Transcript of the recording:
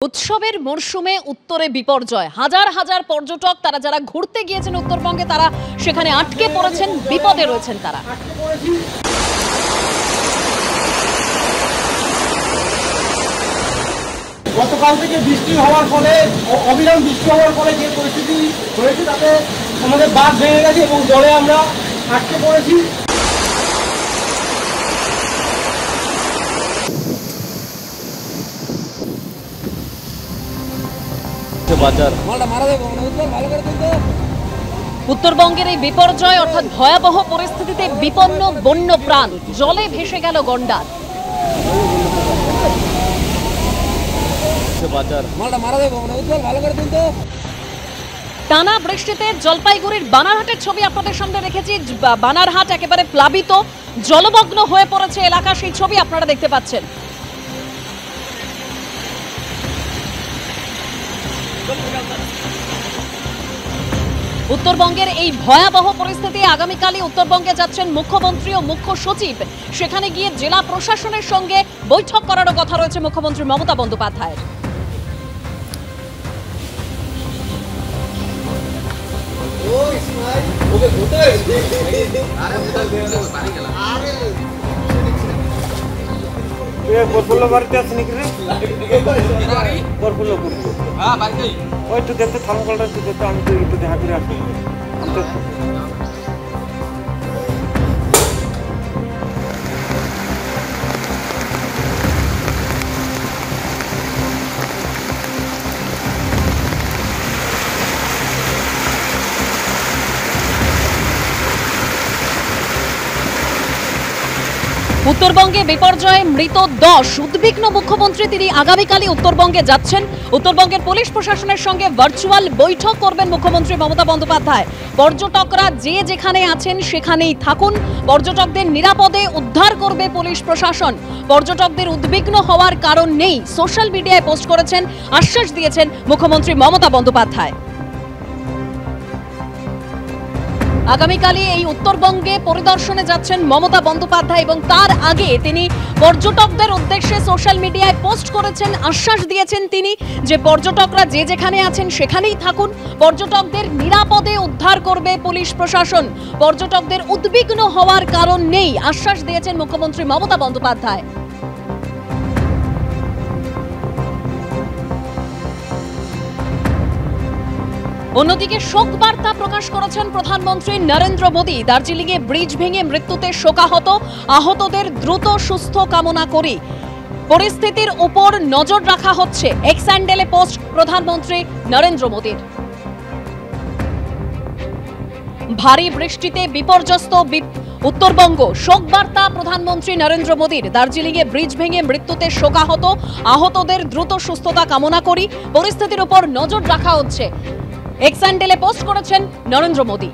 উৎসবের মরশুমে উত্তরে বিপর্যয়। হাজার হাজার পর্যটক তারা যারা ঘুরতে গিয়েছেন উত্তরবঙ্গে তারা সেখানে আটকে পড়েছেন, বিপদে রয়েছেন তারা। গতকাল থেকে বৃষ্টি হওয়ার ফলে অবিরাম বৃষ্টি হওয়ার ফলে যে পরিস্থিতি হয়েছে তাতে আমাদের বাঁধ ভেঙে গেছে এবং জলে আমরা আটকে পড়েছি। উত্তরবঙ্গের এই বিপর্যয় অর্থাৎ ভয়াবহ পরিস্থিতিতে বিপন্ন বন্য প্রাণ, জলে ভেসে গেল গন্ডার। টানা বৃষ্টিতে জলপাইগুড়ির বানারহাটের ছবি আপনাদের সামনে রেখেছি। বানারহাট একেবারে প্লাবিত, জলমগ্ন হয়ে পড়েছে এলাকা, সেই ছবি আপনারা দেখতে পাচ্ছেন। উত্তরবঙ্গের এই ভয়াবহ পরিস্থিতি আগামীকালই উত্তরবঙ্গে যাচ্ছেন মুখ্যমন্ত্রী ও মুখ্য সচিব। সেখানে গিয়ে জেলা প্রশাসনের সঙ্গে বৈঠক করারও কথা রয়েছে মুখ্যমন্ত্রী মমতা বন্দ্যোপাধ্যায়ের। উত্তরবঙ্গে বিপর্যয়ে মৃত 10, উদ্বিগ্ন মুখ্যমন্ত্রী। তিনি আগামীকালই উত্তরবঙ্গে যাচ্ছেন। উত্তরবঙ্গের পুলিশ প্রশাসনের সঙ্গে ভার্চুয়াল বৈঠক করবেন মুখ্যমন্ত্রী মমতা বন্দ্যোপাধ্যায়। পর্যটকরা যে যেখানে আছেন সেখানেই থাকুন, পর্যটকদের নিরাপদে উদ্ধার করবে পুলিশ প্রশাসন। পর্যটকদের উদ্বিগ্ন হওয়ার কারণ নেই, সোশ্যাল মিডিয়ায় পোস্ট করেছেন, আশ্বাস দিয়েছেন মুখ্যমন্ত্রী মমতা বন্দ্যোপাধ্যায়। আগামীকালই এই উত্তরবঙ্গে পরিদর্শনে যাচ্ছেন মমতা বন্দ্যোপাধ্যায় এবং তার আগে তিনি পর্যটকদের উদ্দেশ্যে সোশ্যাল মিডিয়ায় পোস্ট করেছেন, আশ্বাস দিয়েছেন তিনি যে পর্যটকরা যে যেখানে আছেন সেখানেই থাকুন, পর্যটকদের নিরাপদে উদ্ধার করবে পুলিশ প্রশাসন। পর্যটকদের উদ্বিগ্ন হওয়ার কারণ নেই, আশ্বাস দিয়েছেন মুখ্যমন্ত্রী মমতা বন্দ্যোপাধ্যায়। অন্যদিকে শোক বার্তা প্রকাশ করেছেন প্রধানমন্ত্রী নরেন্দ্র মোদী। দার্জিলিংয়ে ব্রিজ ভেঙে মৃত্যুতে শোকাহত, আহতদের দ্রুত সুস্থ কামনা করি। পরিস্থিতির উপর নজর রাখা হচ্ছে, এক্স হ্যান্ডেলে পোস্ট প্রধানমন্ত্রী নরেন্দ্র মোদীর। ভারী বৃষ্টিতে বিপর্যস্ত উত্তরবঙ্গ, শোক বার্তা প্রধানমন্ত্রী নরেন্দ্র মোদীর। দার্জিলিংয়ে ব্রিজ ভেঙে মৃত্যুতে শোকাহত, আহতদের দ্রুত সুস্থতা কামনা করি। পরিস্থিতির উপর নজর রাখা হচ্ছে, এক্স হ্যান্ডেলে পোস্ট করেছেন নরেন্দ্র মোদী।